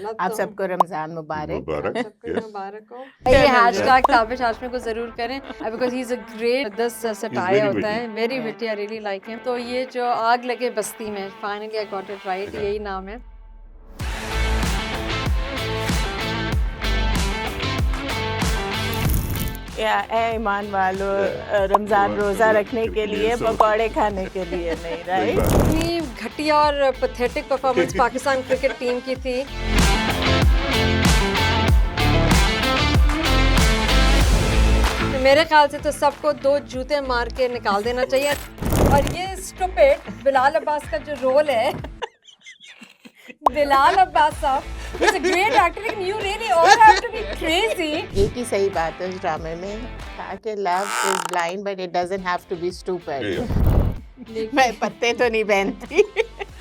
गलत आप तो सबको रमजान मुबारक। मुबारक। सबको Yes. मुबारक हो। ये हैशटैग ताबिश हाशमी को जरूर करें because he is a great this satire very होता है witty. Very witty I really like him. तो ये जो आग लगे बस्ती में finally I got it right यही नाम है। या ए ईमान वालों, Yeah. रमजान रोजा रोजा रखने के लिए सब- पकौड़े खाने के लिए नहीं, सही राइट? बात। इतनी घटिया और pathetic performance Pakistan cricket team की थी। मेरे ख्याल से तो सबको 2 जूते मार के निकाल देना चाहिए। और ये स्टूपिड बिलाल अब्बास का जो रोल है बिलाल अब्बास साहब he's a great actor लेकिन you really all have to be crazy। एक ही सही बात है इस ड्रामे में था कि love is blind but it doesn't have to be stupid. मैं पत्ते तो नहीं पहनती।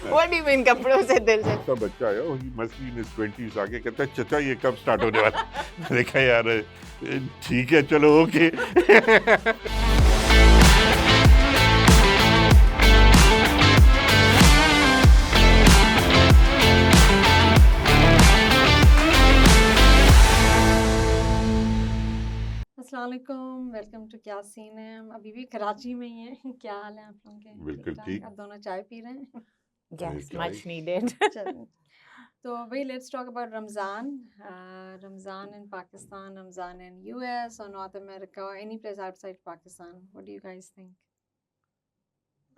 व्हाट डू यू मीन कपड़ों से दिल से? उसका बच्चा आया he must be in his 20s आके कहता है चचा ये कब स्टार्ट होने वाला है? देखा यार ठीक है चलो ओके। अस्सलाम वालेकुम वेलकम टू क्या सीन है। हम अभी भी कराची में ही हैं। क्या हाल है आप लोगों के? बिल्कुल ठीक-ठाक? ठीक। आप दोनों चाय पी रहे हैं? यस, चाय। Much needed. चलें। तो भाई let's talk about Ramzan. Ramzan in Pakistan, Ramzan in US और नॉर्थ अमेरिका और any place outside Pakistan. What do you guys think?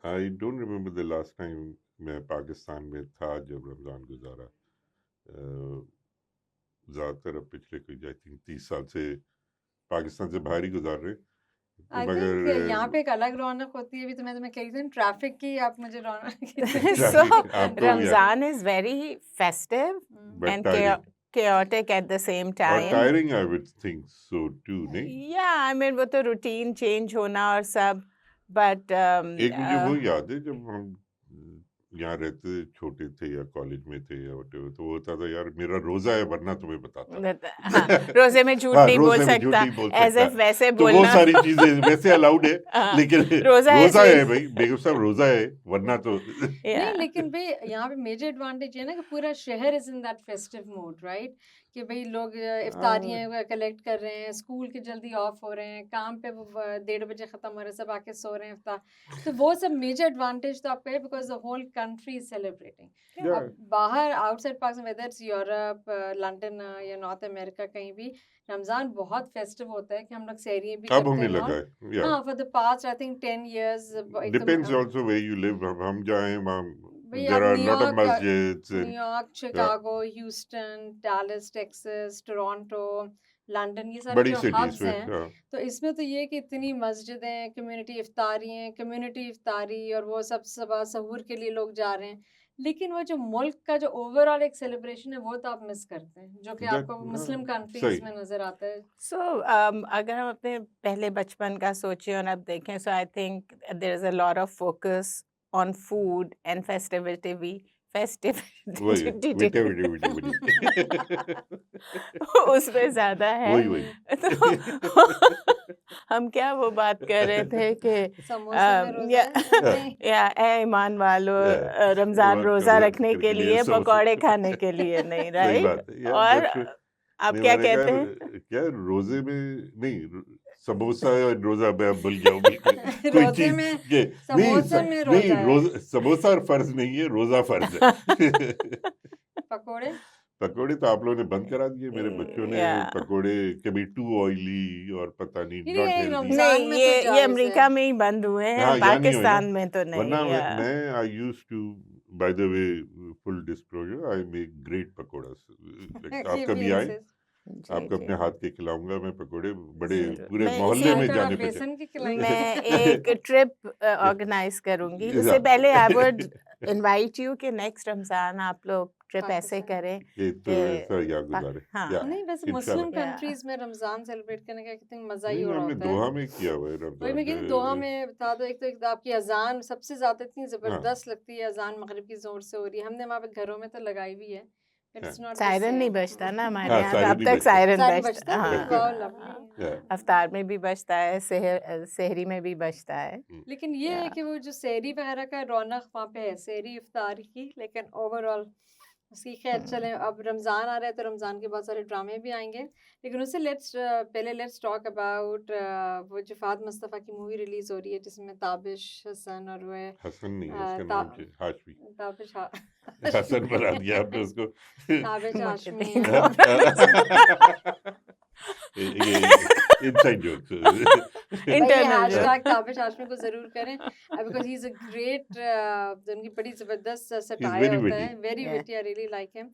I don't remember the last time मैं पाकिस्तान में था जब रमज़ान गुजारा। ज़्यादातर अब पिछले कोई आई थिंक 30 साल से पाकिस्तान से बाहर ही गुजार रहे। आई थिंक यहाँ पे एक अलग रौनक होती है। अभी तो मैं तुम्हें कह रही थी ट्रैफिक की, आप मुझे रौनक So आप तो Ramzan is very festive But and tiring. chaotic at the same और time. Tiring I would think so too नहीं। Yeah, I mean वो तो रूटीन चेंज होना और सब, but एक मुझे वो याद है जब हम यहाँ रहते छोटे थे या कॉलेज में थे या whatever, तो वो होता था यार मेरा रोजा है वरना तुम्हें बताता। हाँ, रोजे में झूठ हाँ, नहीं रोजे बोल में झूठ सकता, नहीं बोल एज सकता। इफ वैसे तो वो बोलना। सारी चीजें वैसे अलाउड है हाँ, लेकिन रोजा रोजा है है भाई बेगम साहब रोजा है वरना तो Yeah. नहीं लेकिन भाई यहाँ पे मेजर एडवांटेज है ना कि पूरा शहर is in that festive mode right कि भाई लोग इफ्तारियाँ कलेक्ट कर रहे हैं, स्कूल के जल्दी ऑफ हो रहे हैं, काम पे वो 1:30 बजे ख़त्म हो रहे हैं, सब आके सो रहे हैं इफ्तार। तो वो सब मेजर एडवांटेज तो आपका है because the whole country is celebrating. Yeah. अब बाहर outside Pakistan whether it's Europe, London या नॉर्थ अमेरिका कहीं भी रमज़ान बहुत फेस्टिव होता है कि हम लोग सहरियाँ भी अब करते होने हैं लगा और है। हाँ for the past I think 10 years depends also where you live. हम जाएं वहाँ भाई देयर आप आर लॉट ऑफ मस्जिद्स New York, Chicago, Houston, Dallas, Texas, Toronto, London, ये सारे बड़ी जो सिटीज हब्स में। हैं हाँ। तो इसमें तो ये कि इतनी मस्जिदें, कम्युनिटी इफ्तारी हैं, कम्युनिटी इफ्तारी और वो सब सुबह सहूर के लिए लोग जा रहे हैं। लेकिन वो जो मुल्क का जो ओवरऑल एक सेलिब्रेशन है वो तो आप मिस करते हैं जो कि आपको मुस्लिम कंट्रीज सही। में नजर आता है। So अगर हम अपने पहले बचपन का सोचें और अब देखें, so I think there is a lot of focus on food and festivity. वही विटी उसमें ज्यादा है। वही तो हम क्या वो बात कर रहे थे कि समोसे में रोजा है? नहीं। या ए ईमान वालों, Yeah. रमजान रोजा रोजा रखने के लिए समोसे। पकौड़े खाने के लिए नहीं, सही राइट? बात है। Yeah, और that's true. आप नहीं, क्या मैंने कहते कहा, हैं? क्या रोजे में नहीं समोसा और रोजा मैं भूल गया हूँ बिल्कुल। कोई रोजे चीज में के समोसे में रोजा नहीं है। रोजा समोसा और फर्ज नहीं है रोजा फर्ज है। पकोड़े पकोड़े तो आप लोगों ने बंद करा दिए। मेरे बच्चों ने Yeah. पकोड़े कभी टू ऑयली और पता नहीं नहीं, नॉट नहीं, हेल्दी। रमजान नहीं, में तो ये जायज़ अमेरिका है। में ही बंद हुए हैं, हाँ, यहाँ नहीं हुए पाकिस्तान ना। में तो वरना नहीं। या मैं I used to by the way full disclosure I make great pakora. आप ये कभी भी आए insist। जी, आपको जी। अपने हाथ के खिलाऊंगा मैं पकोड़े बड़े जरूर। पूरे मैं मोहल्ले इसी- में क्या जाने पे बेसन की खिलाएंगे? मैं एक ट्रिप ऑर्गेनाइज करूंगी। उससे Yeah. पहले आई वुड इनवाइट यू कि नेक्स्ट रमजान आप लोग ट्रिप ऐसे पाकिस्तान। करें ये तो कि ऐसा या गुजारे हाँ। या नहीं वैसे इंशाल्लाह। मुस्लिम Yeah. कंट्रीज में रमजान सेलिब्रेट करने का कितनी मजा ही नहीं हो रहा हमने होता दोहा है। में किया हुआ है वही मैं कहती हूँ दोहा रमजान। में बता दो, एक तो एक आपकी अजान सबसे ज्यादा इतनी हाँ। जबरदस्त लगती है, अजान मगरिब की जोर से हो रही है। हमने वहाँ पे घरों में तो लगाई भी है but it's not the siren नहीं same। बजता ना हमारे हाँ, यहाँ, तो सायरन अब नहीं तक बजता। सायरन सायरन बजता बजता है? हाँ। वाह lovely। Yeah. अफ्तार में भी बजता है, सहरी में भी बजता है। लेकिन ये है Yeah. कि वो जो सहरी वगैरह का रौनक वहाँ पे है, सहरी इफ्तार की, लेकिन ओवरऑल उसकी खैर चलें, अब रमज़ान आ रहा है तो रमज़ान के बहुत सारे ड्रामे भी आएंगे, लेकिन उससे लेट्स टॉक अबाउट वो जो फाद मुस्तफ़ा की मूवी रिलीज़ हो रही है जिसमें ताबिश हसन और वो है हसन नहीं है उसका ता, नाम क्या हाशमी ताबिश हसन बना दिया आपने उसको ताबिश मुझे हाशमी देखो। ये इनसाइड जोक्स भाई ये Internal hashtag joke. Tabish Hashmi को ज़रूर करें because he is a great, उनकी बड़ी ज़बरदस्त He's सटायर very होता witty. है, very Yeah. Witty, I really like him.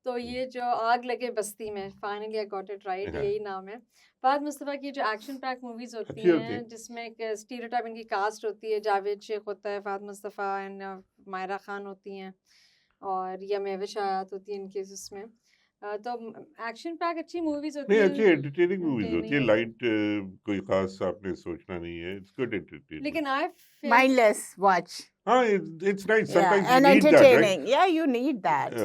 तो ये जो आग लगे बस्ती में, finally I got it right, हाँ, यही नाम है। फाद मुस्तफ़ा की जो एक्शन पैक मूवीज़ होती अच्छी होती है। हैं जिसमें एक स्टीरियोटाइप इनकी कास्ट होती है, जावेद शेख होता है, फाद मुस्तफ़ा एंड मायरा खान होती हैं और या महविश हयात होती है इनके उसमें। तो एक्शन पैक अच्छी मूवीज़ होती नहीं हैं, अच्छी एंटरटेनिंग मूवीज होती है, entertaining। लाइट कोई खास आपने सोचना नहीं है, इट्स गुड एंटरटेनमेंट। लेकिन आई फेल Mindless watch. हाँ it's nice, Yeah, sometimes you and need that right. entertaining. Yeah, you need that.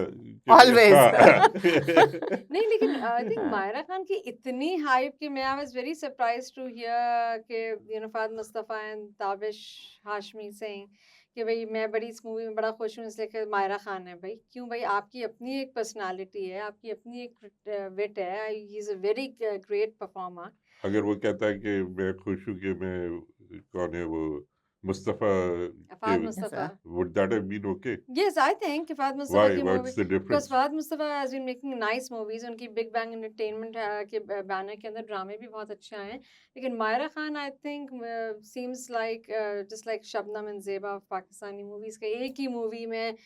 Always. Always. नहीं, लेकिन आई थिंक मायरा खान की इतनी हाइप कि मैं I was very surprised to hear कि you know Fahad Mustafa and Tabish Hashmi saying कि भाई मैं बड़ी इस मूवी में बड़ा खुश हूँ इसलिए कि मायरा खान है। भाई क्यों भाई, आपकी अपनी एक पर्सनालिटी है, आपकी अपनी एक विट है, he is a very great performer. अगर वो कहता है कि मैं खुश हूँ कि मैं कौन है वो मुस्तफा फाद के, Mustafa, would that have been okay? yes I think कि फाद मुस्तफ़ा Why? की movie, What's the because difference? Fahad Mustafa has been making nice movies, उनकी बिग बैंग एंटरटेनमेंट के बैनर के अंदर ड्रामे भी बहुत अच्छे आए हैं। लेकिन Mayra Khan I think seems like just like Shabnam and Zeba Pakistani movies के, एक ही मूवी में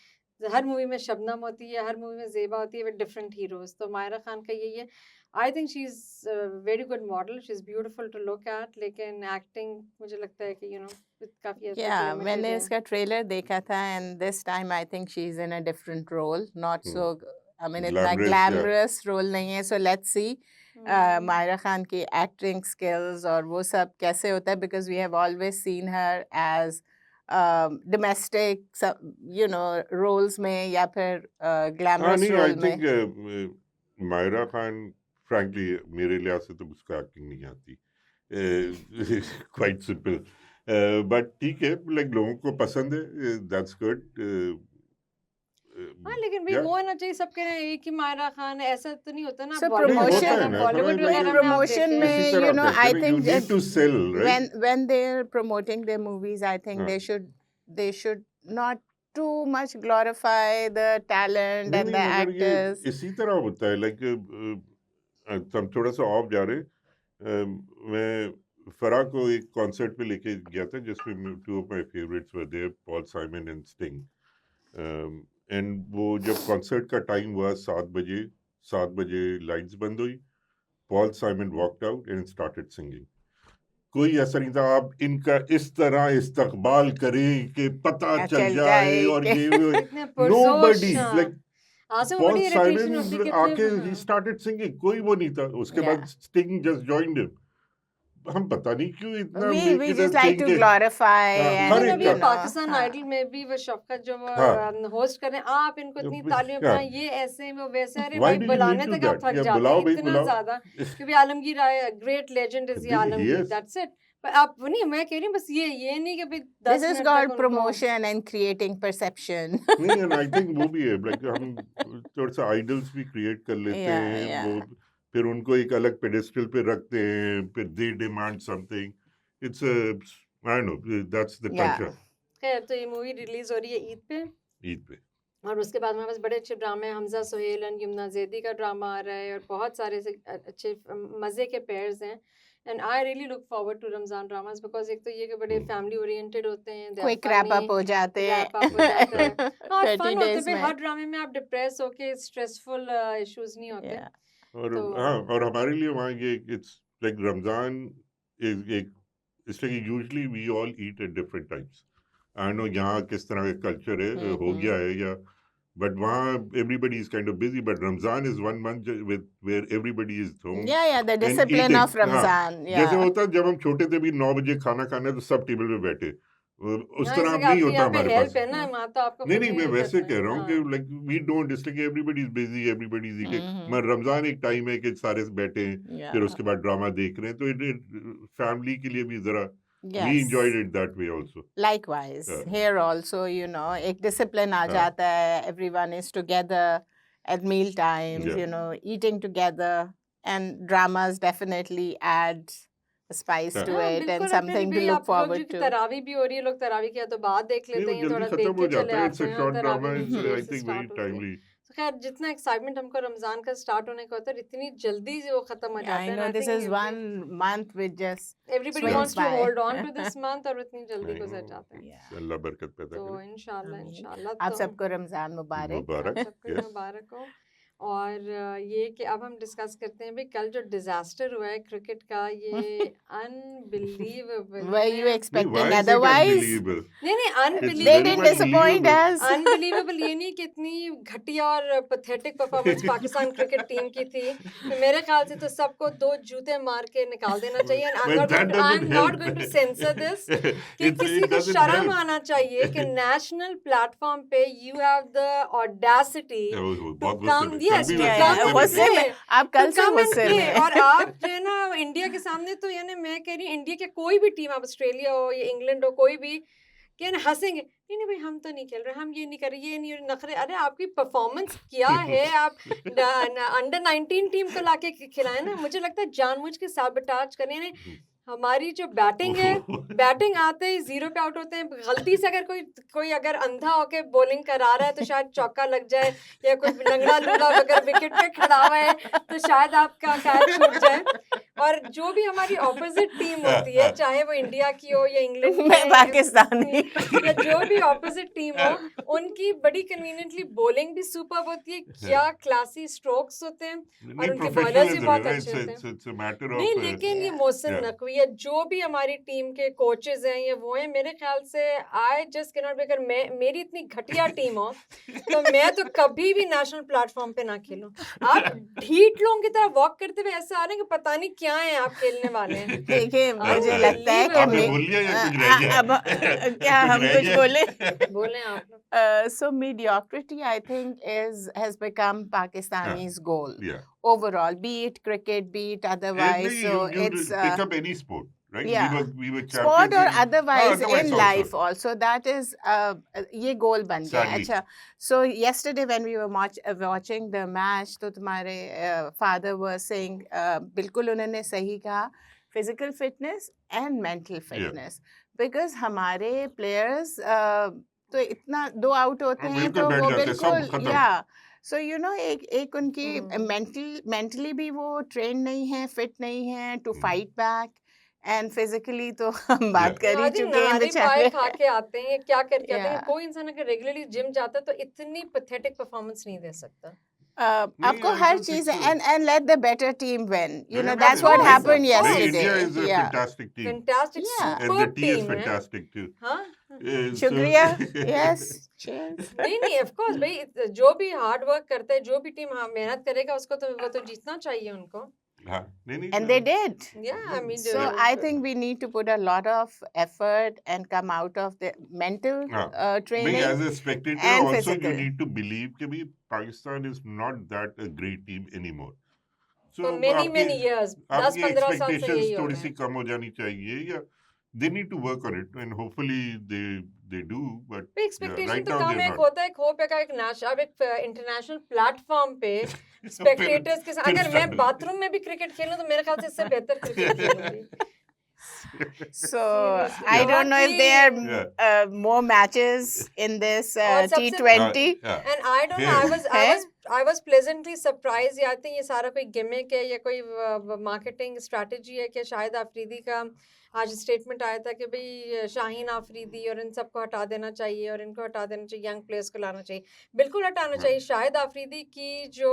हर मूवी में शबनम होती है, हर मूवी में ज़ेबा होती है, विद डिफरेंट हीरोज। तो मायरा खान का यही है, I think she is very good model, she is beautiful to look at, लेकिन एक्टिंग मुझे लगता है कि यू नो काफ़ी हद तक Yeah, लिमिटेड मैंने है। इसका ट्रेलर देखा था and this time I think she's in a different role, not Hmm. so, I mean इतना Glamorous, yeah. glamorous role नहीं है, so let's see Myra Khan की acting skills और वो सब कैसे होता है, because we have always seen her as domestic, you know, roles में या फिर हाँ glamorous नहीं, आई role में. थिंक मायरा खान फ्रैंकली मेरे लिहाज से तो उसको एक्टिंग नहीं आती, क्वाइट सिंपल, बट ठीक है, लाइक लोगों को पसंद है, दैट्स गुड। हाँ, लेकिन भाई या वो होना चाहिए, सबके ना एक ही मायरा खान है, ऐसा तो नहीं होता ना। So बॉलीवुड नहीं होता वगैरह है promotion, ना, थोड़ा बॉलीवुड like वगैरह में आप promotion देखें, में, इसी you तरह know, करते I हैं ना, you think need to sell, right? when they're promoting their movies, I think हाँ they should not too much glorify the talent नहीं and नहीं, the मगर ये actors. इसी तरह होता है, लाइक हम थोड़ा सा ऑफ जा रहे, मैं फराह को एक कॉन्सर्ट पे लेके गया था जिसमें two of my favourites were there, Paul Simon and Sting, and वो जब कॉन्सर्ट का टाइम हुआ 7 बजे लाइट्स बंद हुई, Paul Simon walked out and started singing. कोई ऐसा नहीं था आप इनका इस तरह इस्तकबाल करें कि पता चल चल जाए जाए और कि ये कितने पुरजोश, नोबडी, हाँ, लाइक आंसू में पॉल बड़ी इरिटेशन होती, साइमन कितने आके ही हाँ। स्टार्टेड सिंगिंग, कोई वो नहीं था। उसके बाद yeah, sting just joined him. हम पता नहीं क्यों इतना we make it just a like thing to के glorify हर इवन and अभी एक you का know, पाकिस्तान हाँ. आइडल में भी वो शफकत जो हाँ होस्ट कर रहे हैं, आप इनको इतनी तालियां हाँ, बजाएं, ये ऐसे हैं वो वैसे हैं। अरे व्हाई भाई डू यू बुलाने नीड टू तक आप दैट? थक या जाते बुलाओ हैं भाई, इतना बुलाओ। ज्यादा कि भाई आलमगीर आए, great legend is Alamgir, yes, that's it. पर आप वो नहीं, मैं कह रही हूँ बस ये नहीं कि भाई This 10 is मिनट called तक उनको promotion and creating perception. नहीं, एंड आई थिंक वो भी है, लाइक हम थोड़ा सा आइडल्स भी क्रिएट कर लेते Yeah, हैं, वो yeah. फिर उनको एक अलग पेडेस्टल पे रखते हैं, फिर they demand something, it's I know that's the Yeah. Culture. खैर। तो ये मूवी रिलीज हो रही है ईद पे, ईद पे और उसके बाद हमारे पास बड़े अच्छे ड्रामे, हमजा सुहेल एंड यमुना जैदी का ड्रामा आ रहा है, और बहुत सारे ऐसे अच्छे मज़े के पेयर्स हैं। And I really look forward to Ramzan dramas, because एक तो ये कि बड़े फैमिली ओरिएंटेड होते हैं, they are Quick wrap up funny, हो जाते हैं. रैप अप हो जाता है, और 30 फन होते हैं days भाई। में. हर ड्रामे में आप डिप्रेस होके स्ट्रेसफुल इश्यूज नहीं होते। Yeah. और तो हाँ, और हमारे लिए वहाँ ये इट्स लाइक रमजान एक it's like usually we all eat at different times. I know यहाँ किस तरह का कल्चर है, हो गया है या, but वहाँ everybody is kind of busy, but Ramzan is one month where everybody is home Yeah, the and discipline eating. of Ramzan. जैसे Yeah. होता जब हम छोटे थे भी 9 बजे खाना खाने तो सब टेबल पे बैठे, उस हाँ, तरह जैसे अब कि नहीं आपके होता यहाँ पे हमारे हेल्प पास। है ना, वहाँ तो आपको नहीं खुद नहीं, ही मैं वैसे करना कह है। रहा हूँ कि हाँ, like we don't, it's like everybody is busy, everybody is eating. Mhm. मगर रमजान एक टाइम है कि सारे बैठे हैं, फिर Yeah. उसके बाद ड्रामा देख रहे हैं, तो फैमिली के लिए भी जरा we Yes. enjoyed it that way also. Likewise, Yeah. here also, you know, एक discipline आ हाँ जाता है, everyone is together. at meal times, Yeah. you know, eating together, and dramas definitely add a spice Yeah. to हाँ it and बिल्कुल, something to भी look आप लोग forward जो to. तरावी भी हो रही है, लोग तरावी की या तो बात देख नहीं लेते वो हैं, जल्दी थोड़ा खत्म देख हो के चले जाता है, इट्स आते अ हैं, शॉर्ट तरावी ड्रामा, भी इट्स देर आई से थिंक वेरी स्टार्ट होती है। टाइमली। तो खैर जितना एक्साइटमेंट हमको रमज़ान का स्टार्ट होने का होता है, इतनी जल्दी से वो ख़त्म हो I जाता है, know and I this think is one month which just everybody Yeah. wants swings to by. hold on to this month और इतनी जल्दी नहीं गुजर वो जाते हैं। Yeah. अल्लाह बरकत पैदा तो करे। इंशाल्लाह आमीन। इंशाल्लाह आप तो सबको रमजान मुबारक। आप मुबारक। सबको ही Yes. मुबारक हो। और ये कि अब हम डिस्कस करते हैं भाई कल जो डिजास्टर हुआ है क्रिकेट का, ये अनबिलीवेबल। Were you नहीं, why expecting is it otherwise? unbelievable? नहीं It's They unbelievable didn't very much disappoint believable. us. Unbelievable ये नहीं कि इतनी घटिया और pathetic performance Pakistan cricket team की थी, तो मेरे ख्याल से तो सबको 2 जूते मार के निकाल देना चाहिए। And But that I am doesn't not help. Going to sensor this कि It किसी को doesn't शर्म help. आना चाहिए कि नेशनल प्लेटफॉर्म पे यू हैव द ऑडेसिटी वो टू बहुत कम, गुस्से में, यस, कल भी टू वैसे कम गुस्से एंड में गुस्से थे। में, आप टू कल से कम एंड गुस्से प्ले। में। और आप जो है ना इंडिया के सामने, तो यानी मैं कह रही हूँ इंडिया के कोई भी टीम, आप ऑस्ट्रेलिया हो या इंग्लैंड हो, कोई भी कि ना हंसेंगे, नहीं नहीं भाई हम तो नहीं खेल रहे, हम ये नहीं कर रहे, ये नहीं नखरे। अरे आपकी परफॉर्मेंस क्या है, आप अंडर 19 टीम को लाके खिलाए ना। मुझे लगता है जानबूझ के साबोटाज करने ने। हमारी जो बैटिंग है, बैटिंग आते ही 0 पे आउट होते हैं। गलती से अगर कोई अगर अंधा होके बॉलिंग करा रहा है तो शायद चौका लग जाए, या कोई लंगड़ा लूला अगर विकेट पे खड़ा हुआ है तो शायद आपका कैच छूट जाए। और जो भी हमारी ऑपोजिट टीम होती है, चाहे वो इंडिया की हो या इंग्लैंड की मैं हो पाकिस्तानी। या जो भी ऑपोजिट टीम हो, उनकी बड़ी कन्वीनियंटली बॉलिंग भी सुपर्ब होती है, क्या क्लासी स्ट्रोक्स होते हैं, और उनके बॉलर्स भी बहुत अच्छे होते हैं। It's a matter नहीं, of लेकिन ये Yeah. मोहसिन Yeah. नकवी या जो भी हमारी टीम के कोचेज हैं, ये वो हैं, मेरे ख्याल से I just can not be, अगर मेरी इतनी घटिया टीम हो तो मैं तो कभी भी नेशनल प्लेटफॉर्म पे ना खेलूं। आप ढीठ लोगों की तरह वॉक करते हुए ऐसे आ रहे हैं कि पता नहीं क्या है आप खेलने वाले हैं। देखिए मुझे आप- लगता है कि आपने बोल लिया या कुछ रह गया? अब क्या कुछ हम रह कुछ गया? बोले? बोले आप लोग। So mediocrity, I think, has become Pakistani's goal Yeah. overall, be it cricket, be it otherwise. Every, So you it's pick up any sport, right? yeah. We were sport champions or in- otherwise otherwise in also. life also. That is ये goal बन गया। Sadly. अच्छा, so yesterday when we were watching the match, तो तुम्हारे father was saying बिल्कुल उन्होंने सही कहा, physical fitness and mental fitness, because हमारे players तो इतना 2 आउट होते वो हैं बिल्कुल तो बैठ वो जाते हैं, सब बिल्कुल खत्म। या सो यू नो एक उनकी हम्म। मेंटली भी वो ट्रेन नहीं है, फिट नहीं है to fight back, and physically तो हम बात कर ही आई थिंक चुके हैं नहारी पाए बेचारे। खा के आते हैं, ये क्या करके आते हैं। Yeah. कोई इंसान अगर रेगुलरली जिम जाता है तो इतनी पैथेटिक परफॉर्मेंस नहीं दे सकता। आपको I हर don't चीज think so. and let the better team win, you know, Yeah, that's of what course, happened of course. yesterday. India is a Yeah. fantastic team. Fantastic Yeah. And the superb tea is team है। fantastic too. हाँ So- शुक्रिया। Yes, cheers. नहीं of course भाई, जो भी hard work करते हैं, जो भी टीम मेहनत करेगा उसको तो वो तो जीतना चाहिए उनको। हाँ, नहीं, And they did. Yeah, I mean, So I think we need to put a lot of effort and come out of the mental हाँ. training. Bhai, as a spectator and also physical. you need to believe कि भाई Pakistan is not that a great team anymore. So For many years, 10-15 साल से expectations यही हो थोड़ी रहा सी है। कम हो जानी चाहिए, या they need to work on it and hopefully they do, but yeah, expectation right तो now कम they're है, not. होता है एक होप है का एक अब एक इंटरनेशनल प्लेटफॉर्म पे स्पेक्टेटर्स के साथ, फिर अगर मैं start. बाथरूम में भी क्रिकेट खेलूं तो मेरे ख्याल से इससे बेहतर cricket खेलूंगी। So Seriously. I don't know if there Yeah. are more matches in this और सबसे- T20. Yeah. And I don't know, I was pleasantly surprised. I think ये सारा कोई गिमिक है या कोई मार्केटिंग स्ट्रेटजी है कि शाहिद आफरीदी का आज स्टेटमेंट आया था कि भाई शाहीन आफरीदी और इन सबको हटा देना चाहिए और इनको हटा देना चाहिए, यंग प्लेयर्स को लाना चाहिए। बिल्कुल हटाना चाहिए। शाहिद आफरीदी की जो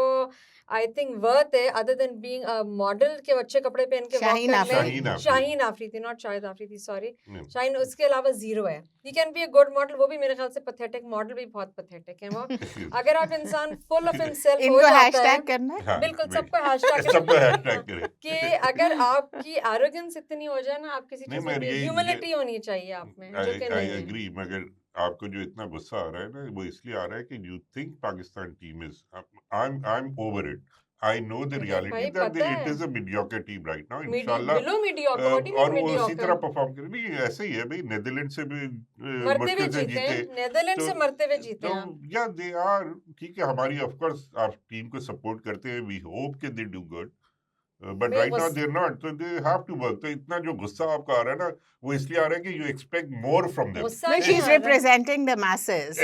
आई थिंक वर्थ है, other than being a model के अच्छे कपड़े पहन के वॉक शाहीन करने, Afridi. Shaheen Afridi not Shahid Afridi, sorry No. Shaheen, उसके अलावा जीरो है। He can be a good model, वो भी मेरे ख्याल से पैथेटिक मॉडल भी बहुत पैथेटिक है वो। अगर आप इंसान फुल ऑफ हिमसेल्फ हो इनको जाता है, हैशटैग करना है। हाँ, बिल्कुल wait. सबको हैशटैग सबको hashtag करें। कि अगर आपकी एरोगेंस इतनी हो जाए ना, आप किसी नहीं, चीज मगर में ये- ह्यूमिलिटी होनी चाहिए आप में, जो कि I नहीं है। agree, मगर आपको जो इतना गुस्सा आ रहा है ना, वो इसलिए आ रहा है कि you think Pakistan team is I'm over it. I know the reality भाई that पता it है is a mediocre team right now. इंशाल्लाह below mediocre what do you और मीन वो उसी तरह मीडियोकर परफॉर्म करे भी ऐसे ही है भाई नीदरलैंड से भी मरते हुए मुश्किल से जीते हैं जीते नेदरलैंड तो से मरते हुए जीते तो हैं आप या दे आर ठीक है हमारी ऑफ कोर्स आप टीम को सपोर्ट करते हैं वी होप के दे डू गुड बट भाई right now they are not तो दे हैव टू वर्क तो इतना जो गुस्सा आपका आ रहा है ना वो इसलिए आ रहा है कि you expect more from them गुस्सा No, नहीं she's आ रहा representing the masses.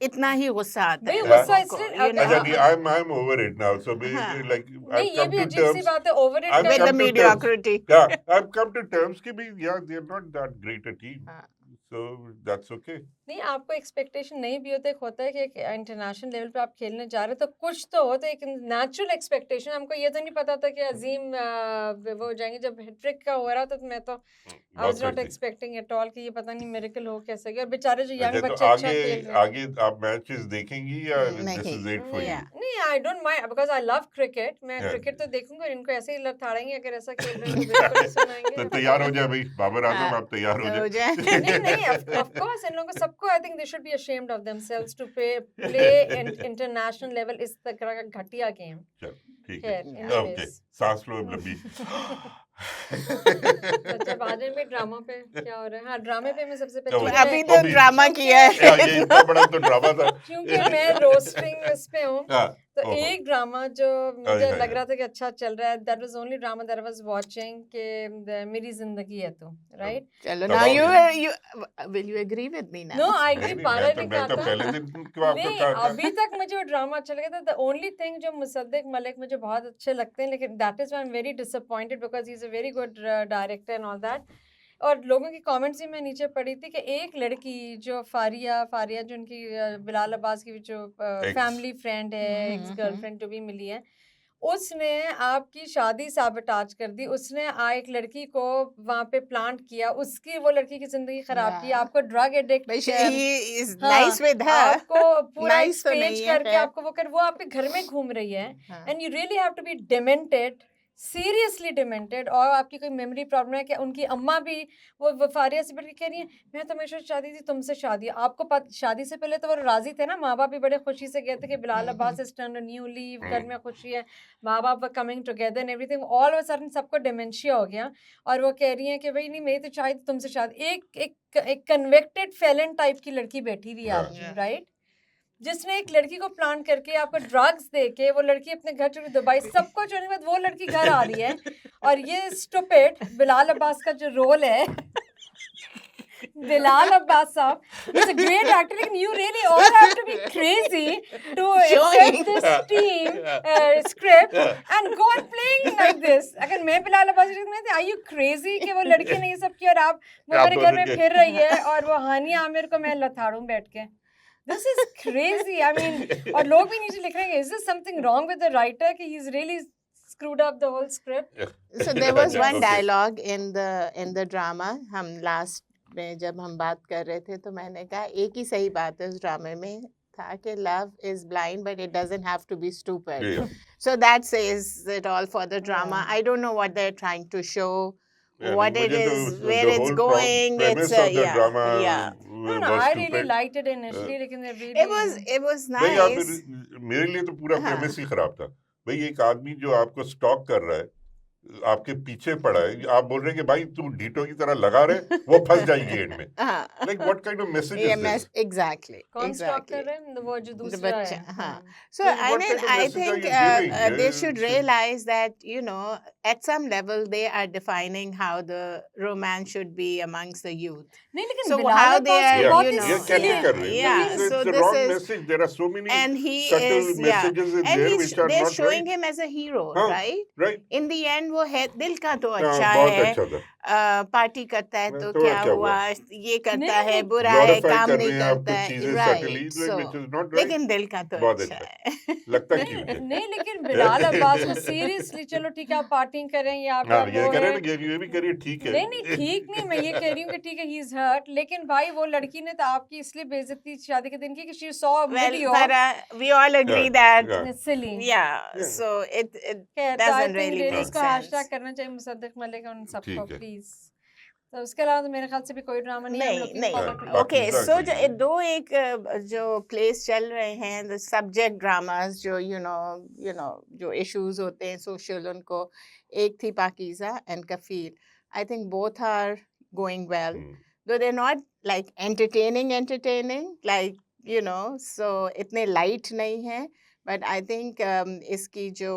इतना ही गुस्सा आता भाई है गुस्सा लोगों को, इसलिए you अच्छा know, नहीं I'm over it now so हाँ, like नहीं I've ये come भी to अजीब सी terms बात है ओवर इट I've with का the come to terms mediocrity. yeah I've come to terms कि भी yeah they're not that great a team हाँ. so that's okay नहीं आपको एक्सपेक्टेशन नहीं भी होता एक होता है कि एक इंटरनेशनल लेवल पे आप खेलने जा रहे हो तो कुछ तो हो तो एक नेचुरल एक्सपेक्टेशन हमको ये तो नहीं पता था कि अजीम वो हो जाएंगे जब हैट्रिक का हो रहा था तो मैं तो आई वाज बहुत नॉट सही थी एक्सपेक्टिंग एट ऑल कि ये पता नहीं मिरेकल हो कैसे गया और बेचारे जो अच्छा यंग तो बच्चे अच्छा आगे खेल रहे हैं आगे आप मैचेस देखेंगी या दिस नहीं, इज इट फॉर नहीं यू yeah. नहीं I don't mind because I love cricket मैं Yeah. क्रिकेट तो देखूंगा इनको ऐसे ही लथाड़ेंगे अगर ऐसा खेल रहे हैं तो बिल्कुल नहीं सुनाएंगे तो तैयार हो जाए भाई बाबर आजम हाँ, आप तैयार हो हो जाए जाए. नहीं नहीं ऑफ कोर्स इन लोगों को सबको I think they should be ashamed of themselves to play international level इस तरह का घटिया गेम चल ठीक है खैर ओके एनीवेज सांस लो लंबी अच्छा बाजन में ड्रामा पे क्या हो रहा है हाँ ड्रामे पे मैं सबसे पहले तो क्योंकि अभी मैं तो ड्रामा किया है. यार ये इतना बड़ा तो ड्रामा था क्योंकि मैं रोस्टिंग इस पे हूँ हाँ, तो ओहो। एक ड्रामा जो हाय, मुझे हाय, लग रहा हाय। था कि अच्छा चल रहा है that was only drama that I was watching के मेरी जिंदगी है तो राइट चलो तब now आप you will you agree with me now? No I नहीं एग्री नहीं पारा ने मैं कहा तो था पहले दिन को आपको नहीं कहा था अभी तक मुझे वो ड्रामा अच्छा लगा था द ओनली थिंग जो मुसद्दिक मलिक मुझे बहुत अच्छे लगते हैं लेकिन that is why I am very disappointed because he is a very good director and all that और लोगों की कमेंट्स भी मैं नीचे पढ़ी थी कि एक लड़की जो फारिया जो उनकी बिलाल अब्बास की जो Ex. फैमिली फ्रेंड है एक्स हम्म, गर्लफ्रेंड जो भी मिली है उसने आपकी शादी साबटाज कर दी उसने एक लड़की को वहां पे प्लांट किया उसकी वो लड़की की जिंदगी खराब की Yeah. आपको drug addict But he is हाँ, nice with her. आपको पूरा एक Nice तो स्टेज नहीं है करके खैर. आपको वो आपके घर में घूम रही है हाँ. And you really have to be demented seriously demented और आपकी कोई मेमोरी प्रॉब्लम है कि उनकी अम्मा भी वो फारिया से बैठ के कह रही है मैं तो हमेशा शादी थी तुमसे शादी आपको शादी से पहले तो वो राजी थे ना माँ बाप भी बड़े खुशी से गए थे कि Bilal Abbas is turn new leave घर में खुशी है माँ बाप coming together and everything all of a sudden सबको डिमेंशिया हो गया और वो कह रही है कि भाई नहीं मेरी तो शायद तुमसे शादी एक कन्विक्टेड फेलन टाइप की लड़की बैठी हुई है हाँ। आपकी राइट जिसने एक लड़की को प्लान करके आपको ड्रग्स दे के वो लड़की अपने घर चली दुबई सबको छोड़ने के बाद वो लड़की घर आ रही है और ये स्टूपिड बिलाल अब्बास का जो रोल है Bilal Abbas साहब, he's a great actor, लेकिन you really all have to be crazy to accept this team script and go on playing like this. अगर मैं बिलाल अब्बास में थे, are you crazy कि वो लड़की ने ये सब किया और वो मेरे घर में फिर रही है और वो हानिया आमिर को मैं लथाड़ूं बैठ के. This is crazy. I mean, और लोग भी नीचे लिख रहे हैं, is there something wrong with the writer कि he's really screwed up the whole script? So there was one Okay. dialogue in the drama. हम last में जब हम बात कर रहे थे तो मैंने कहा एक ही सही बात है उस ड्रामे में था कि love is blind but it doesn't have to be stupid. Yeah. So that says it all for the drama. Yeah. I don't know what they're trying to show. Yeah, What it मुझे is, तो where the it's whole going, premise it's of the yeah, drama yeah. No, no, was I really stupid. liked it initially, लेकिन they really It was भाई आप nice. मेरे लिए तो पूरा हाँ. premise ही खराब था भाई एक आदमी जो आपको स्टॉक कर रहा है आपके पीछे पड़ा है आप बोल रहे हैं कि भाई तू डीटो की तरह लगा रहे वो फंस जाएगी एंड में like what kind of message Yeah, is this exactly. कौन स्टॉक कर Exactly. रहे हैं वो जो The दूसरा है बच्चा, हाँ. हाँ. So Then I what mean, kind of I message are think you giving? they should It's- realize that at some level they are defining how the romance should be amongst the youth. नहीं लेकिन So Bilal how they Abbas are, की Yeah, बहुत you he know, ये कैसे silly- कर रहे हैं Yeah, it's so the this wrong is- message there are so many And he subtle is, yeah. messages in And there which are they're not showing right him as a hero, हाँ, right? right In the end, वो है दिल का तो हाँ, अच्छा बहुत है. अच्छा था पार्टी करता है तो क्या हुआ ये करता नहीं, है नहीं, बुरा है glorify काम कर नहीं रहे हैं आप करता कुछ है चीजें right subtly so which is not right लेकिन दिल का तो बहुत अच्छा अच्छा है लगता नहीं, क्यूट है नहीं लेकिन बिलाल अब्बास को सीरियसली चलो ठीक है आप पार्टिंग करें या हाँ आप ये वो कह रहे है हैं ना ये भी करिए ठीक है नहीं नहीं ठीक नहीं मैं ये कह रही हूँ कि ठीक है ही इज हर्ट लेकिन भाई वो लड़की ने तो आपकी इसलिए बेइज्जती शादी के दिन की कि she saw well video but we all agree Yeah, that yeah. Silly yeah so it तो आई doesn't think really really make इसको हैशटैग sense करना चाहिए मुसद्दिक मलिक और उन सबको ठीक है। प्लीज तो उसके अलावा तो मेरे ख्याल से भी कोई ड्रामा नहीं है। I'm नहीं looking नहीं forward to हाँ, ओके पाकीज़ा सो के जो लिए। दो एक जो प्लेस चल रहे हैं द सब्जेक्ट ड्रामास जो यू नो जो इश्यूज होते हैं सोशल उनको एक थी Pakeezah and Kafeel I think both are going well hmm, though they're not like entertaining like so इतने light नहीं है but I think इसकी जो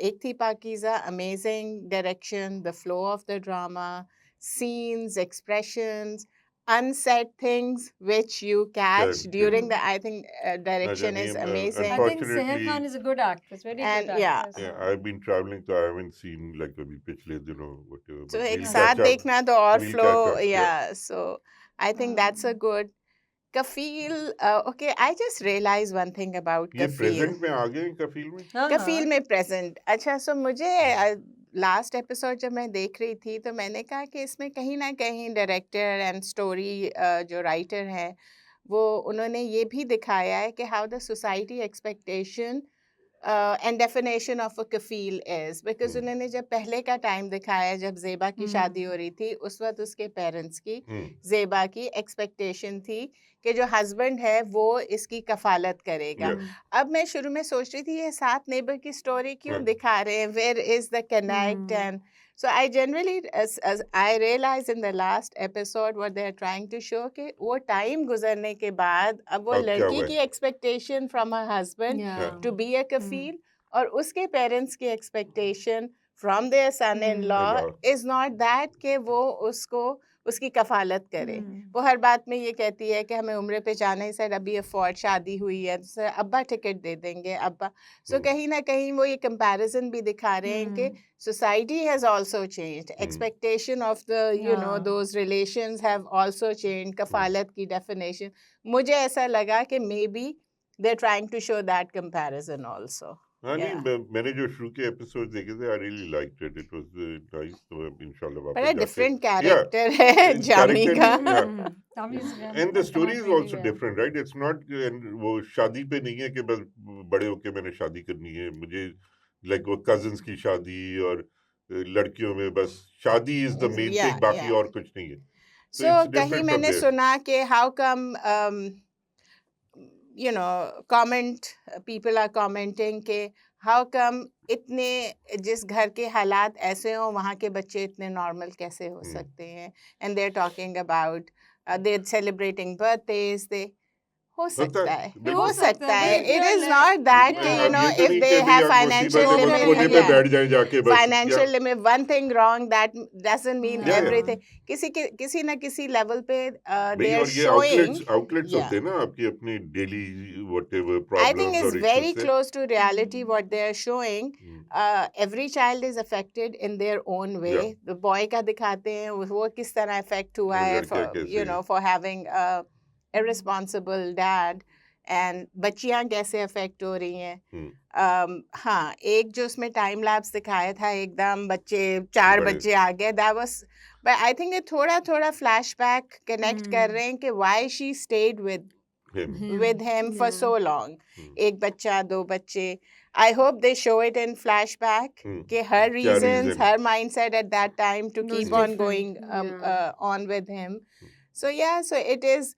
एक थी Pakeezah amazing direction the flow of the drama scenes expressions unsaid things which you catch correct, during the Mhm. I think direction नहीं, is I amazing think Seher unfortunately, Khan is a good actress, very and good yeah actress. yeah, I've been traveling, so I haven't seen like अभी पिछले दिनों whatever, so but एक we'll साथ catch up. देखना तो और We'll flow catch up. Yeah. yeah so I think that's a good Kafil, okay, I just realized one thing about ये Kafil. Present में आ गए हैं कफील में? हाँ, Kafil हाँ। में प्रेजेंट अच्छा सो मुझे लास्ट एपिसोड जब मैं देख रही थी तो मैंने कहा कि इसमें कहीं ना कहीं डायरेक्टर एंड स्टोरी जो राइटर हैं वो उन्होंने ये भी दिखाया है कि how the society expectation and definition of a कफील इज बिकॉज हम्म, उन्होंने जब पहले का टाइम दिखाया जब जेबा की शादी हो हम्म। रही थी उस वक्त उसके पेरेंट्स की हम्म, जेबा की एक्सपेक्टेशन थी कि जो हस्बैंड है वो इसकी कफालत करेगा yeah, अब मैं शुरू में सोच रही थी ये सात नेबर की स्टोरी क्यों हाँ, दिखा रहे हैं where is the connect and so I generally as I realized in the last episode what they are trying to show कि वो टाइम गुजरने के बाद अब वो अब क्या लड़की हुआ की है? Expectation from her husband Yeah. to be a kafil और उसके पेरेंट्स की expectation from their son in law Allah. Is not that कि वो उसको उसकी कफालत करे हम्म। वो हर बात में ये कहती है कि हमें उम्र पे जाने से अभी अफोर्ड शादी हुई है तो सर अब्बा टिकट दे देंगे अब्बा सो हम्म, कहीं ना कहीं वो ये कंपैरिजन भी दिखा रहे हैं कि society has also changed expectation of the Yeah. those relations have also changed kafalat ki definition मुझे ऐसा लगा कि maybe they're trying to show that comparison also हाँ नहीं yeah मैंने जो शुरू के एपिसोड देखे थे I really liked it it was nice तो इंशाल्लाह बड़ा वापस जाके different yeah character है जामी character का yeah Tamiz and the story is come out also really well. different right it's not and वो शादी पे नहीं है कि बस बड़े होके मैंने शादी करनी है मुझे like वो cousins की शादी और लड़कियों में बस शादी is the main yeah thing बाकी yeah और कुछ नहीं है so so it's कहीं different from मैंने there सुना कि how come people are commenting के how come इतने जिस घर के हालात ऐसे हो वहाँ के बच्चे इतने नॉर्मल कैसे हो सकते हैं and they're talking about they're celebrating birthdays they हो होता सकता है है हो बिल्कुल सकता है but if it you're is like- not that कि Yeah. अब ये तो if नहीं they कि अभी have आप financial मुसीबत limit कोने पे yeah बैठ जाए जाके बस financial limit one thing wrong that doesn't mean Yeah, yeah. everything किसी ना किसी लेवल पे they नहीं are और ये showing आउटलेट्स yeah होते हैं ना आपकी अपनी daily whatever I think problems it's और very इश्यूज से close to reality what they are showing. Every child is affected in their own way. Yeah. The boy का दिखाते हैं वो किस तरह affect हुआ है लड़का for कैसे for having a irresponsible dad and बच्चियां कैसे affect हो रही हैं. हाँ एक जो उसमें टाइम लैप्स दिखाया था एकदम बच्चे 4 बड़े। बच्चे आ गए that was but I think ये थोड़ा थोड़ा flashback connect कर रहे हैं कि why she stayed with him for Yeah. so long. एक बच्चा 2 बच्चे I hope they show it in flashback कि her क्या reasons reason? her mindset at that time to Was keep on different, going yeah. on with him so yeah so it is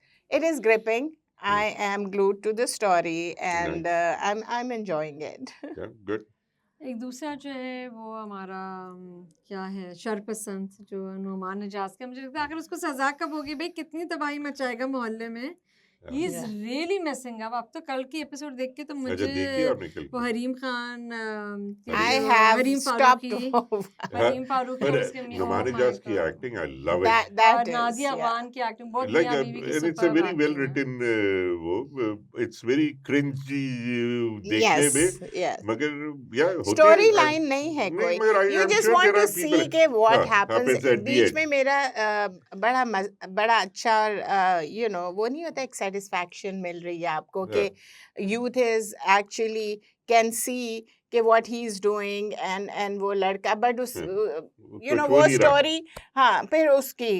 gripping I am glued to the story and I'm enjoying it Yeah, good. एक दूसरा जो है वो हमारा क्या है शरपसंद जो नुमान निजाज का मुझे लगता है अगर उसको सजा कब होगी भाई कितनी तबाही मचाएगा मोहल्ले में he is Yeah. Really missing अब तो कल की एपिसोड देख के तो अच्छा मुझे देखिए आपने कल वो Hareem Khan I have Hareem stopped Farooqui Hareem Farooqui और पर उसके मियां, oh नुमान my जाज की God. Acting I love it that और is नादिया yeah. अफगान की एक्टिंग बहुत like मियां बीवी की and it's a superb very well acting है. written वो it's very cringy देखने yes में yes मगर या होते स्टोरी हैं, लाइन नहीं है नहीं, कोई मगर you I'm just sure want there to are see people- के what हाँ, happens happens at the beach end. में मेरा बड़ा अच्छा वो नहीं होता एक सेटिस्फैक्शन मिल रही है आपको कि youth is actually can see कि what he is doing and वो लड़का but उस you know कुछ हो वो नहीं रहा। story हाँ फिर उसकी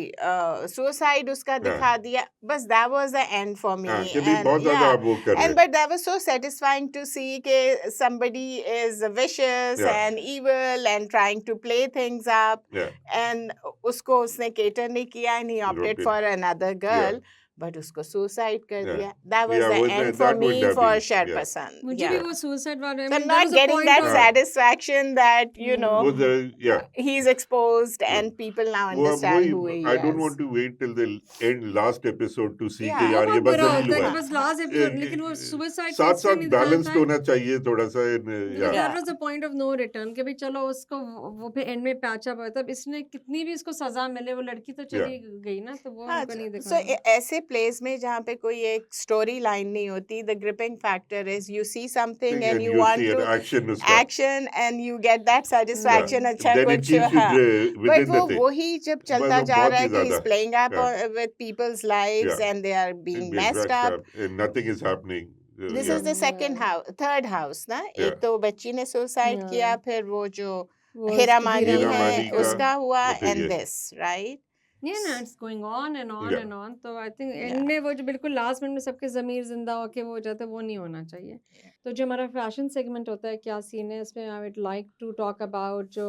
suicide उसका हाँ। दिखा दिया बस that was the end for me हाँ, कि भी and बहुत ज्यादा yeah आप वो कर रहे and but that was so satisfying to see कि somebody is vicious Yeah. and evil and trying to play things up Yeah. and उसको उसने cater नहीं किया and he opted Okay. for another girl Yeah. but उसको suicide कर Yeah. दिया that was Yeah, the was end that- for that would me have for been- yeah. Sharpasand मुझे भी yeah वो suicide वाला so I I'm mean, there not was a getting point that of- satisfaction that you know वो yeah. he's exposed and people now वो understand वही- who he I is don't want to wait till the end last episode to see Yeah. कि वो यार ये बहुत बस बुरा जलील होता है हुआ कि है। बस लास्ट एपिसोड लेकिन वो सुसाइड साथ इसलिए साथ नहीं दिखाता बैलेंस्ड है होना चाहिए थोड़ा सा because yeah. that was the point of no return कि भाई चलो उसको वो फिर एंड में पैच अप होता है इसने कितनी भी इसको सजा मिले वो लड़की तो चली गई ना तो वो हाँ, हमको नहीं so दिखाना ऐसे plays में जहाँ पे कोई एक story line नहीं होती the gripping factor is you see something and you want see an to action उसका action and you get that satisfaction Yeah. अच्छा Then it कुछ keeps you हाँ within but the वो thing वही जब बस चलता वो जा बहुत रहा ही है कि he's ज्यादा playing up Yeah. with people's lives Yeah. and they are being being messed messed up and nothing is happening this yeah. is the second house third house ना Yeah. एक तो बच्ची ने suicide Yeah. किया फिर वो जो वो हीरा उसकी मानी हीरा है मानी का, उसका हुआ वो फिर and ये। this right Yeah, no, it's going on and on Yeah. and on. तो I think Yeah. end में वो जो बिल्कुल लास्ट मिनट में सबके ज़मीर जिंदा होके वो हो जाता है वो नहीं होना चाहिए तो जो हमारा फैशन सेगमेंट होता है क्या सीन है इसमें I would like to talk about जो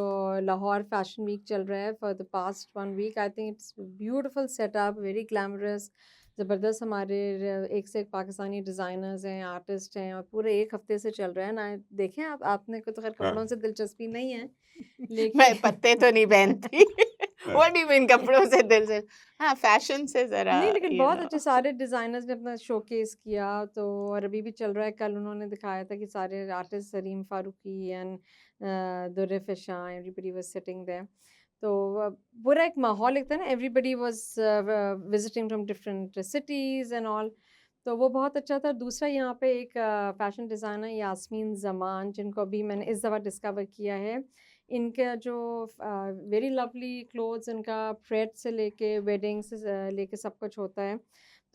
लाहौर फैशन वीक चल रहा है for the past 1 week I think it's beautiful setup very glamorous ज़बरदस्त हमारे एक से एक पाकिस्तानी डिज़ाइनर्स हैं आर्टिस्ट हैं और पूरे एक हफ्ते से चल रहा है ना देखें आप आपने को तो खैर कपड़ों से दिलचस्पी नहीं है मैं लेकिन पत्ते तो नहीं पहनती What do you mean कपड़ों से दिल से हाँ फैशन से जरा नहीं लेकिन you बहुत know. अच्छे सारे डिजाइनर्स ने अपना शोकेस किया तो और अभी भी चल रहा है कल उन्होंने दिखाया था कि सारे artist Sarim Farooqui and Durr Fisha everybody was sitting there तो पूरा एक माहौल एक था ना everybody was visiting from different cities and all तो वो बहुत अच्छा था दूसरा यहाँ पे एक फैशन डिज़ाइनर यास्मीन जमान जिनको अभी मैंने इस दफ़ा डिस्कवर किया है इनका जो वेरी लवली क्लोथ्स इनका फ्रेड से लेके वेडिंग से लेके सब कुछ होता है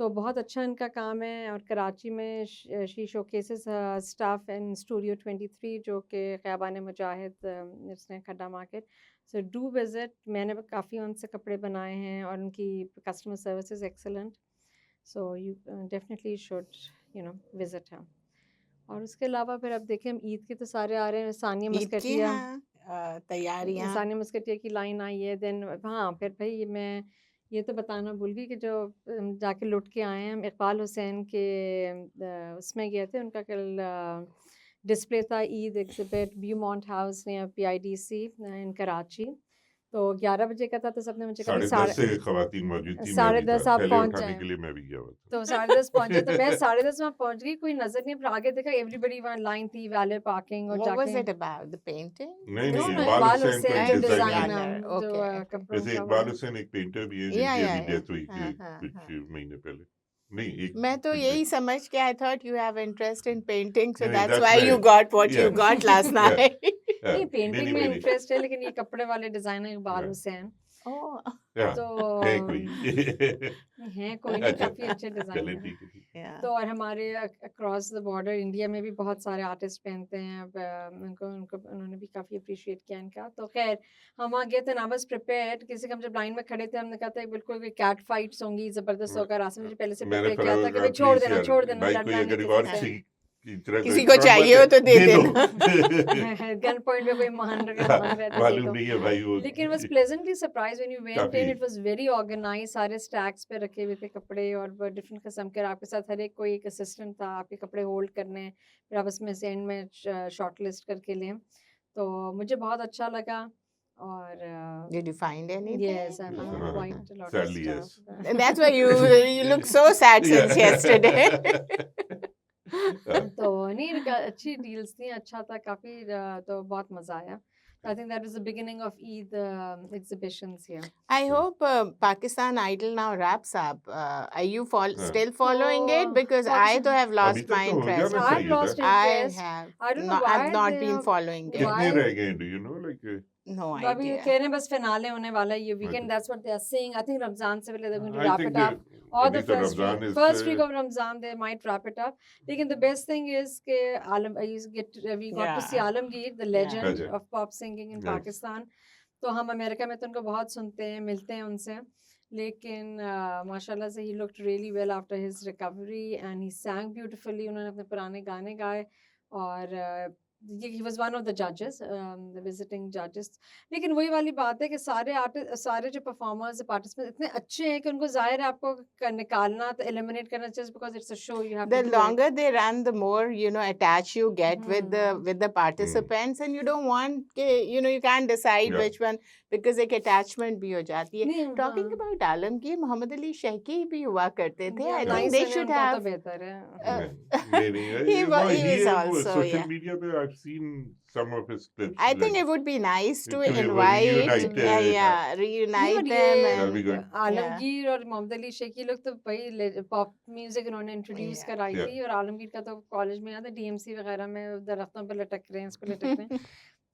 तो बहुत अच्छा इनका काम है और कराची में she showcases staff in studio 23 जो कि ख़याबान मुजाहिद इसने खड्डा मार्केट सो डू विज़िट मैंने काफ़ी उनसे कपड़े बनाए हैं और उनकी customer service is excellent so you definitely should you know visit है और उसके अलावा फिर अब देखें हम ईद के तो सारे आ रहे हैं सानिया ईद की मस्कटिया हाँ, तैयारियां सानिया मस्कटिया की लाइन आई है देन हाँ फिर भाई मैं ये तो बताना भूल गई कि जो जाके लुट के आए हैं हम इकबाल हुसैन के उसमें गए थे उनका कल डिस्प्ले था ईद एग्जिबिट ब्यूमॉन्ट हाउस ने PIDC इन कराची तो 11 बजे का था तो सबने मुझे कहा 10:30 से खवातीन मौजूद थी मैं भी 10:30 था आप थैले पहुंच उठाने जाएं के लिए मैं भी गया हुआ था तो 10:30 पहुंचे तो मैं 10:30 वहाँ पहुंच गई कोई नजर नहीं फिर आगे देखा एवरीबडी वहाँ लाइन थी वैले पार्किंग और what was जाके it about the painting नहीं नो नहीं नो इकबाल इकबाल हुसैन का हुसैन जो एक designer, डिजाइनर डिजाइनर जो okay. कपड़ों वैसे का इकबाल वो हुसैन एक पेंटर भी है Yeah, जिनकी yeah, अभी डेथ हुई हाँ, थी हाँ, कुछ हाँ. महीने पहले नहीं एक मैं तो यही समझ के I thought you have interest in painting so नहीं, that's that's why you right. got what you Yeah. got last Yeah. night नहीं नहीं पेंटिंग में मेरी इंटरेस्ट है लेकिन ये कपड़े वाले designer Iqbal Yeah. Hussain oh Yeah. तो है कोई हैं कोई नहीं अच्छा, काफी अच्छे चले डिजाइनर हैं ठीक है ठीक है। yeah तो और हमारे अक्रॉस द बॉर्डर इंडिया में भी बहुत सारे आर्टिस्ट पहनते हैं अब उनको उनको उन्होंने भी काफ़ी अप्रिशिएट किया इनका तो खैर हम वहाँ गए थे ना बस प्रिपेयर्ड किसी का हम जब लाइन में खड़े थे हमने कहा था बिल्कुल कोई कैट फाइट्स होंगी ज़बरदस्त होकर आसिम जी पहले से मैंने प्रिपेयर किया था कि भाई फरमाया छोड़ देना भाई लड़ना कोई नहीं अगर किसी और से किसी को चाहिए हो तो दे देना गन पॉइंट पे कोई मांग रहा है तो दे मालूम दो नहीं है भाई वो लेकिन was pleasantly surprised when you went in काफी it was very organized सारे स्टैक्स पे रखे हुए थे कपड़े और डिफरेंट किस्म के और आपके साथ हर एक कोई एक असिस्टेंट था आपके कपड़े होल्ड करने फिर आप उसमें से एंड में शॉर्ट लिस्ट करके लें तो मुझे बहुत अच्छा लगा और did you find anything yes I found quite a lot of Sadly, yes. stuff and that's why you look so sad since yesterday तो नहीं अच्छी डील्स थी अच्छा था काफी तो बहुत मजा आया I think that was the beginning of Eid exhibitions here. I hope Pakistan Idol now wraps up. Are you still following Oh, it? Because I Pakistan- to have lost अभी तक my तो हो interest. जाना I've चाहिए lost था। I interest. have. I don't know I've why not they been have- following it. कितने Why? रह गए do you know like No तो अभी ये idea. कह रहे हैं बस फिनाले होने वाला है ये weekend Okay. That's what they are saying I think Ramzan से पहले they're going to I wrap think it up or अभी the तो first Ramzan week, is first week of Ramzan, they might wrap it up. Lekin the best thing is ke we got to see Yeah. Alamgir, the legend Legend. of pop singing in Yes. Pakistan. तो हम America में तो उनको बहुत सुनते हैं, मिलते हैं उनसे, लेकिन माशाल्लाह से he looked really well after his recovery and he sang beautifully. उन्होंने अपने पुराने गाने गाए और he was one of the judges, the visiting judges. लेकिन वही वाली बात है कि सारे जो performers participants इतने अच्छे हैं कि उनको जाहिर है आपको निकालना तो eliminate करना just because it's a show you have The to do it. longer they run, the more attached you get with Hmm. the participants, and you don't want you can't decide Yeah. which one, because एक attachment भी हो जाती है. नहीं, Talking हाँ. about Alamgir, Mohammad Ali शेखी भी हुआ करते थे. Yeah, I nice think they है, should उनका have. तो बेहतर है. नहीं He is है also, social yeah. media पे I've seen some of his clips. I think like, it would be nice to to be invite, reunited. reunite और them. That'll be And, good. Alamgir और मोहम्मद अली शेखी लोग तो भाई पॉप म्यूजिक उन्होंने introduce Yeah. कराई Yeah. थी, और आलमगीर का तो कॉलेज में याद है डीएमसी वगैरह में दरख्तों पे लटक रहे हैं, इस पे लटक रहे हैं,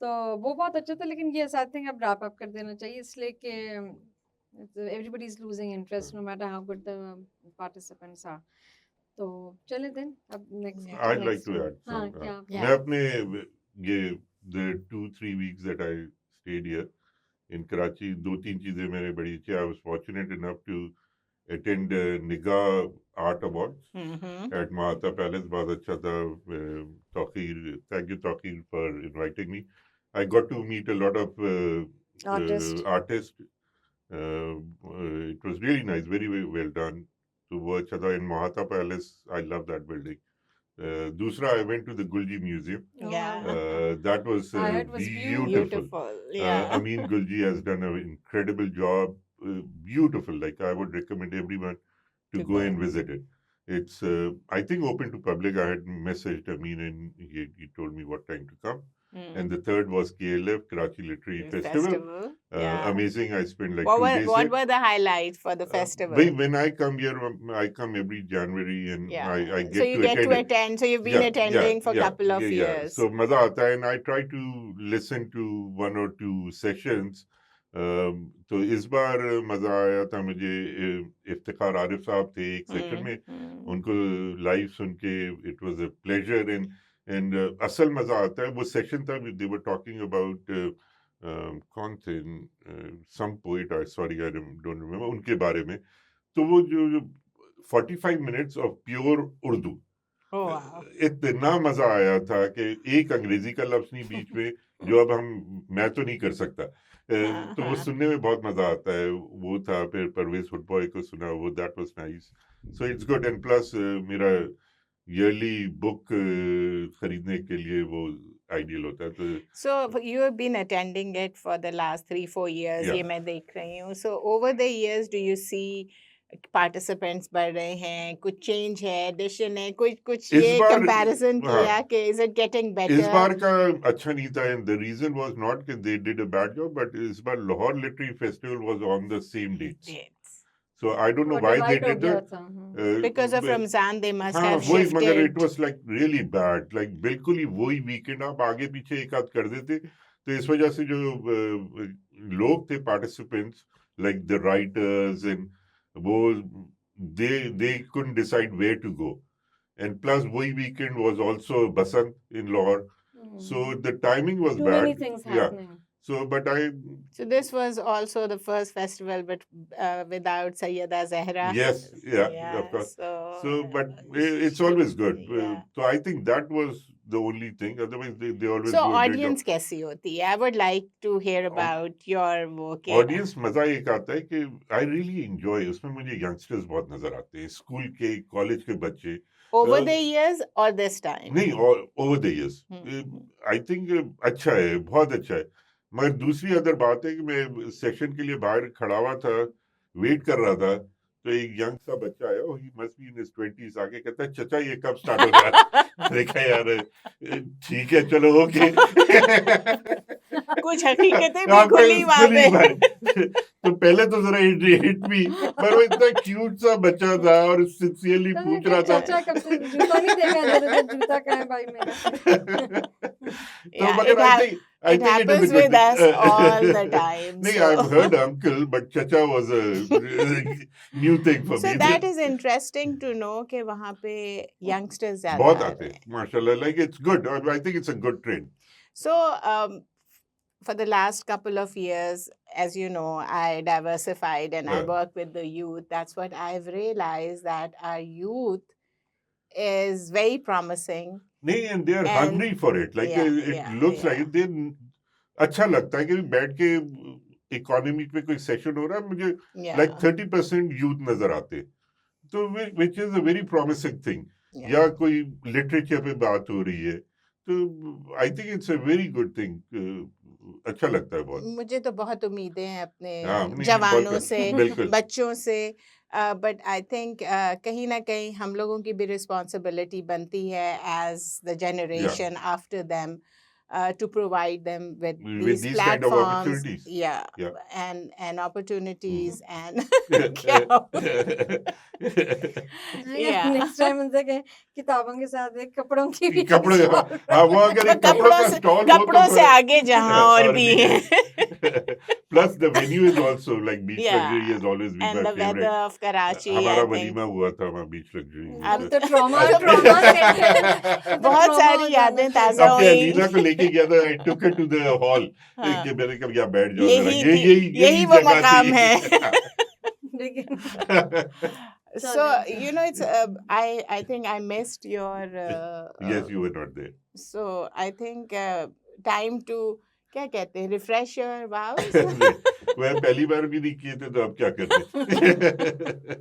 तो वो बहुत अच्छा था. लेकिन ये आई थिंक अब रैप अप कर देना चाहिए, इसलिए कि everybody is losing interest no matter how good the participants are. तो चले दिन अब next Yeah. I'd like to add हाँ some. क्या Yeah. मैं अपने ये the 2-3 weeks that I stayed here in Karachi, 2-3 चीजें मैंने बड़ी अच्छी. I was fortunate enough to attend Nigaah Art Awards Mhm. at Mahata Palace. बहुत अच्छा था. Tawqir, thank you Tawqir for inviting me. I got to meet a lot of artists. It was really nice, very, very well done. तो वो अच्छा था. In Mahata Palace, I love that building. दूसरा, I went to the Gulji Museum. Yeah. That was I heard it was beautiful. Beautiful. Yeah. Amin Gulji has done an incredible job. Beautiful. Like, I would recommend everyone to go and visit it. It's, I think, open to public. I had messaged Amin and he told me what time to come. And the third was KLF, Karachi Literary Festival. Yeah. Amazing. I spent like What 2 were days what there. were the highlights for the festival? When I come here, I come every January and Yeah. I get So you to get attend to it. attend. So you've been attending for a couple of years. So मजा आता है, and I try to listen to 1 or 2 sessions. तो इस बार मजा आया था मुझे. इफ्तिखार आरिफ साहब थे एक सेक्शन में, उनको लाइव सुन के it was a pleasure. And असल मजा आता है. वो सेक्शन था, they were talking about कौन थे, some poet, sorry I don't remember, उनके बारे में. तो वो जो 45 minutes of pure Urdu, Oh, wow. इतना मजा आया था कि एक अंग्रेजी का लफ्ज नहीं बीच में जो अब मैं तो नहीं कर सकता. तो वो सुनने में बहुत मजा आता है. वो था. फिर परवेज हुडबॉय को सुना, वो that was nice. So it's good. And plus मेरा ईयरली बुक खरीदने के लिए वो आइडियल होता है. तो So you have been attending it for the last 3-4 years. Yeah. ये मैं देख रही हूँ. So over the years, do you see participants बढ़ रहे हैं, कुछ change है, addition है, कुछ इस ये बार- comparison हाँ. किया कि is it getting better? इस बार का अच्छा नहीं था. and the reason was not that they did a bad job, but इस बार Lahore Literary Festival was on the same dates. Dates. So I don't know वो why they divide हो did गया that. था. Because of but- Ramzan, they must हाँ have वही, shifted. मगर it was like really bad. Like बिल्कुल ही वही weekend आप आगे पीछे एक आध कर देते. तो इस वजह से जो लोग थे participants, like the writers and वो they couldn't decide where to go. And plus वही weekend was also Basant in Lahore. So the timing was Too bad. many things happening. So but So this was also the first festival, but without Sayyida Zahra. yes, yeah, of course. So, but it's always good. Yeah. So I think that was the only thing. Otherwise, they always So do a great audience कैसी होती है? I would like to hear about your work. job. Audience मजा एक आता है कि I really enjoy. उसमें मुझे youngsters बहुत नजर आते हैं. स्कूल के, कॉलेज के बच्चे. Over the years or this time? नहीं, over the years. I think अच्छा है, बहुत अच्छा है. मगर दूसरी अदर बात है कि मैं सेक्शन के लिए बाहर खड़ा हुआ था, वेट कर रहा था. तो एक यंग सा बच्चा आया, he must be in his 20s, आके कहता है चचा ये कब स्टार्ट हो गया. देखा यार, ठीक है चलो ओके. कुछ हकीकतें भी खुली बातें. तो पहले तो जरा हिट मी, पर वो इतना क्यूट सा बच्चा था और सिंसियरली पूछ रहा था. चाचा कब से जूता नहीं देखा, जरा जूता कहाँ है भाई मेरा. तो मगर I think I It think it is a happens good with us thing. all the time. No, I've So, heard uncle, but chacha was a new thing for so me. that is interesting to know कि वहाँ पे youngsters ज़्यादा बहुत आ आते रहे हैं, हैं. माशाल्लाह. Like it's good. I think it's a good trend. So, for the last couple of years, as you know, I diversified and I Yeah. work with the youth. That's what I've realized, that our youth is very promising. नहीं, and they are And hungry for it. Like it looks like it. They अच्छा लगता है कि बैठ के economy पे कोई session हो रहा है, मुझे like 30% यूथ नजर आते हैं, तो which is a very promising thing. या कोई लिटरेचर पे बात हो रही है, तो आई think it's a very good thing. अच्छा लगता है बहुत. मुझे तो बहुत उम्मीदें हैं हाँ, अपने नहीं, जवानों बहुत से, बिल्कुल. बच्चों से, बट आई थिंक कहीं ना कहीं हम लोगों की भी रिस्पॉन्सिबिलिटी बनती है as the generation after them to provide them with With these these kind of platforms, opportunities. Yeah. and opportunities and Yeah. Next time उनसे कहें किताबों के साथ एक कपड़ों की भी कपड़े, stall हाँ, वो अगर एक कपड़ों का स्टॉल हो तो कपड़ों से आगे जहाँ और भी है. है. Plus the venue is also like Beach Yeah. Luxury has always been And my the weather favorite. of Karachi, हमारा I think. वलीमा हुआ था वहाँ Beach Luxury. अब तो ट्रॉमा सेंटर बहुत सारी यादें ताजा अपने हुई. अलीना को लेके गया था, I took her to the hall. हाँ. कि मैंने कहा यहाँ बैठ जाओ जरा. यही वो जगह मकाम थी. है. लेकिन So you know, it's I think I missed your Yes, you were not there. so I think time to क्या कहते हैं, refresh your vows. वह पहली बार भी नहीं किए थे, तो अब क्या करते.